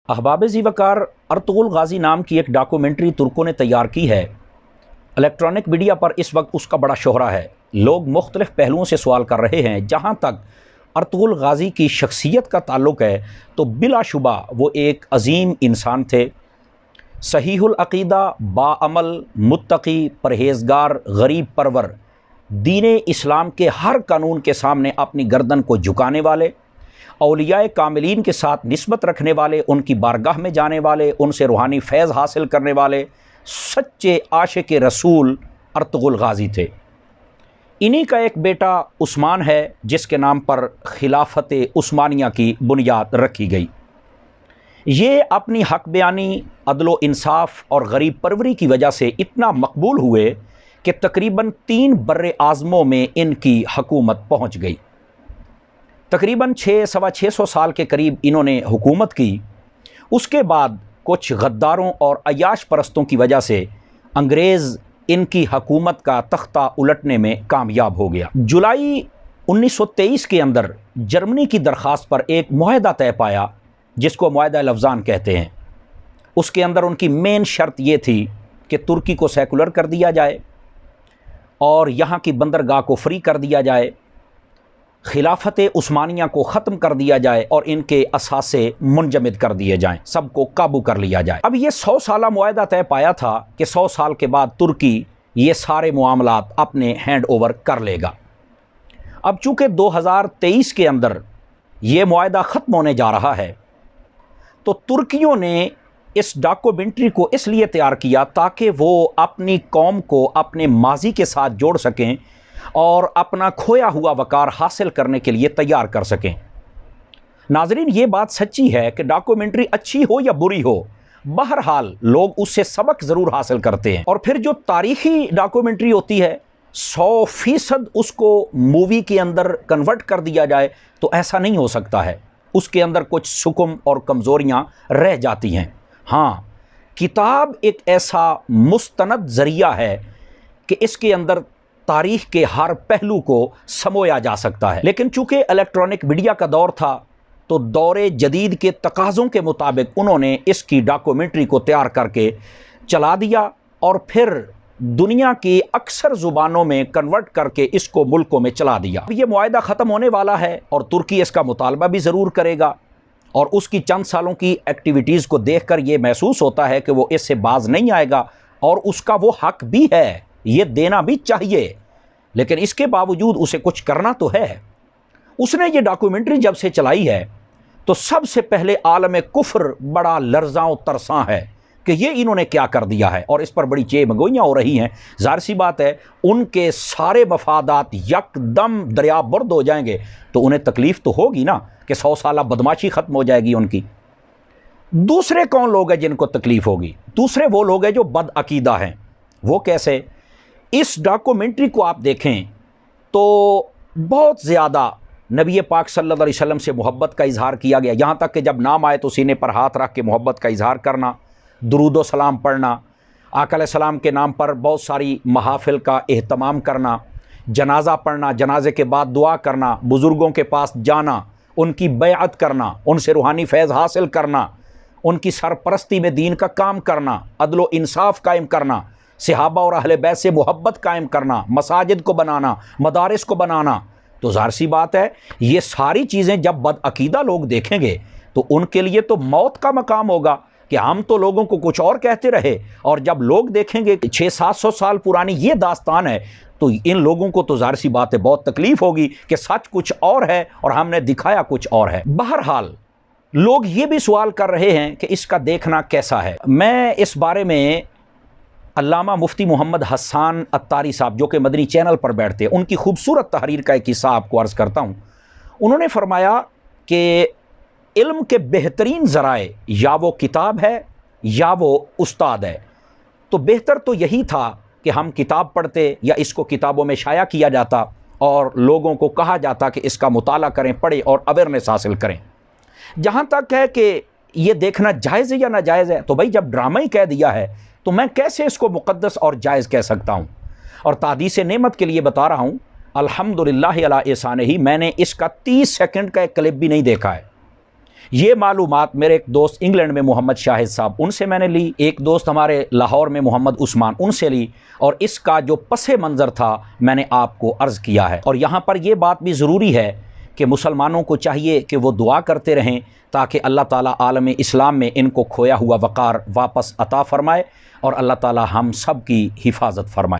احباب ذی وقار Ertugrul Ghazi نام کی ایک ڈاکومنٹری ترکوں نے تیار کی ہے۔ الیکٹرانک میڈیا پر اس وقت اس کا بڑا شہرہ ہے۔ لوگ مختلف پہلوؤں سے سوال کر رہے ہیں۔ جہاں تک ارطغرل غازی کی شخصیت کا تعلق ہے تو بلا شبہ وہ ایک عظیم انسان تھے، صحیح العقیدہ، باعمل، متقی، پرہیزگار، غریب پرور، دین اسلام کے ہر قانون کے سامنے اپنی گردن کو جھکانے والے، اولیاء کاملین کے ساتھ نسبت رکھنے والے، ان کی بارگاہ میں جانے والے، ان سے روحانی فیض حاصل کرنے والے سچے عاشق رسول ارطغرل غازی تھے۔ انہی کا ایک بیٹا عثمان ہے جس کے نام پر خلافت عثمانیہ کی بنیاد رکھی گئی۔ یہ اپنی حق بیانی، عدل و انصاف اور غریب پروری کی وجہ سے اتنا مقبول ہوئے کہ تقریباً 3 بر اعظموں میں ان کی حکومت پہنچ گئی۔ تقریباً 600 سال کے قریب انہوں نے حکومت کی۔ اس کے بعد کچھ غداروں اور عیاش پرستوں کی وجہ سے انگریز ان کی حکومت کا تختہ الٹنے میں کامیاب ہو گیا۔ جولائی 1923 کے اندر جرمنی کی درخواست پر ایک معاہدہ طے پایا جس کو معاہدہ لوزان کہتے ہیں۔ اس کے اندر ان کی مین شرط یہ تھی کہ ترکی کو سیکولر کر دیا جائے اور یہاں کی بندرگاہ کو فری کر دیا جائے، خلافت عثمانیہ کو ختم کر دیا جائے اور ان کے اثاثے منجمد کر دیے جائیں، سب کو قابو کر لیا جائے۔ اب یہ 100 سالہ معاہدہ طے پایا تھا کہ 100 سال کے بعد ترکی یہ سارے معاملات اپنے ہینڈ اوور کر لے گا۔ اب چونکہ 2023 کے اندر یہ معاہدہ ختم ہونے جا رہا ہے تو ترکیوں نے اس ڈاکومنٹری کو اس لیے تیار کیا تاکہ وہ اپنی قوم کو اپنے ماضی کے ساتھ جوڑ سکیں اور اپنا کھویا ہوا وقار حاصل کرنے کے لیے تیار کر سکیں۔ ناظرین، یہ بات سچی ہے کہ ڈاکومنٹری اچھی ہو یا بری ہو، بہرحال لوگ اس سے سبق ضرور حاصل کرتے ہیں۔ اور پھر جو تاریخی ڈاکومنٹری ہوتی ہے 100% اس کو مووی کے اندر کنورٹ کر دیا جائے تو ایسا نہیں ہو سکتا ہے، اس کے اندر کچھ سکم اور کمزوریاں رہ جاتی ہیں۔ ہاں، کتاب ایک ایسا مستند ذریعہ ہے کہ اس کے اندر تاریخ کے ہر پہلو کو سمویا جا سکتا ہے، لیکن چونکہ الیکٹرانک میڈیا کا دور تھا تو دور جدید کے تقاضوں کے مطابق انہوں نے اس کی ڈاکومنٹری کو تیار کر کے چلا دیا اور پھر دنیا کی اکثر زبانوں میں کنورٹ کر کے اس کو ملکوں میں چلا دیا۔ اب یہ معاہدہ ختم ہونے والا ہے اور ترکی اس کا مطالبہ بھی ضرور کرے گا، اور اس کی چند سالوں کی ایکٹیویٹیز کو دیکھ کر یہ محسوس ہوتا ہے کہ وہ اس سے باز نہیں آئے گا، اور اس کا وہ حق بھی ہے، یہ دینا بھی چاہیے، لیکن اس کے باوجود اسے کچھ کرنا تو ہے۔ اس نے یہ ڈاکومنٹری جب سے چلائی ہے تو سب سے پہلے عالم کفر بڑا لرزاں و ترساں ہے کہ یہ انہوں نے کیا کر دیا ہے، اور اس پر بڑی چیہ مگوئیاں ہو رہی ہیں۔ ظاہر سی بات ہے ان کے سارے مفادات یک دم دریا برد ہو جائیں گے تو انہیں تکلیف تو ہوگی نا کہ 100 سالہ بدماشی ختم ہو جائے گی ان کی۔ دوسرے کون لوگ ہیں جن کو تکلیف ہوگی؟ دوسرے وہ لوگ ہیں جو بد عقیدہ ہیں۔ وہ کیسے؟ اس ڈاکومنٹری کو آپ دیکھیں تو بہت زیادہ نبی پاک صلی اللہ علیہ وسلم سے محبت کا اظہار کیا گیا، یہاں تک کہ جب نام آئے تو سینے پر ہاتھ رکھ کے محبت کا اظہار کرنا، درود و سلام پڑھنا، آقا علیہ السلام کے نام پر بہت ساری محافل کا اہتمام کرنا، جنازہ پڑھنا، جنازے کے بعد دعا کرنا، بزرگوں کے پاس جانا، ان کی بیعت کرنا، ان سے روحانی فیض حاصل کرنا، ان کی سرپرستی میں دین کا کام کرنا، عدل و انصاف قائم کرنا، صحابہ اور اہل بیت سے محبت قائم کرنا، مساجد کو بنانا، مدارس کو بنانا۔ تو ظاہر سی بات ہے یہ ساری چیزیں جب بد عقیدہ لوگ دیکھیں گے تو ان کے لیے تو موت کا مقام ہوگا کہ ہم تو لوگوں کو کچھ اور کہتے رہے، اور جب لوگ دیکھیں گے 600-700 سال پرانی یہ داستان ہے تو ان لوگوں کو تو ظاہر سی بات ہے بہت تکلیف ہوگی کہ سچ کچھ اور ہے اور ہم نے دکھایا کچھ اور ہے۔ بہرحال لوگ یہ بھی سوال کر رہے ہیں کہ اس کا دیکھنا کیسا ہے۔ میں اس بارے میں علامہ مفتی محمد حسان عطاری صاحب جو کہ مدنی چینل پر بیٹھتے ہیں ان کی خوبصورت تحریر کا ایک حصہ آپ کو عرض کرتا ہوں۔ انہوں نے فرمایا کہ علم کے بہترین ذرائع یا وہ کتاب ہے یا وہ استاد ہے، تو بہتر تو یہی تھا کہ ہم کتاب پڑھتے یا اس کو کتابوں میں شائع کیا جاتا اور لوگوں کو کہا جاتا کہ اس کا مطالعہ کریں، پڑھیں اور اویئرنیس حاصل کریں۔ جہاں تک ہے کہ یہ دیکھنا جائز ہے یا ناجائز ہے، تو بھائی جب ڈرامہ ہی کہہ دیا ہے تو میں کیسے اس کو مقدس اور جائز کہہ سکتا ہوں؟ اور تحدیث نعمت کے لیے بتا رہا ہوں، الحمدللہ علی احسانہ، میں نے اس کا 30 سیکنڈ کا ایک کلپ بھی نہیں دیکھا ہے۔ یہ معلومات میرے ایک دوست انگلینڈ میں محمد شاہد صاحب ان سے میں نے لی، ایک دوست ہمارے لاہور میں محمد عثمان ان سے لی، اور اس کا جو پس منظر تھا میں نے آپ کو عرض کیا ہے۔ اور یہاں پر یہ بات بھی ضروری ہے کہ مسلمانوں کو چاہیے کہ وہ دعا کرتے رہیں تاکہ اللہ تعالیٰ عالم اسلام میں ان کو کھویا ہوا وقار واپس عطا فرمائے اور اللہ تعالیٰ ہم سب کی حفاظت فرمائے۔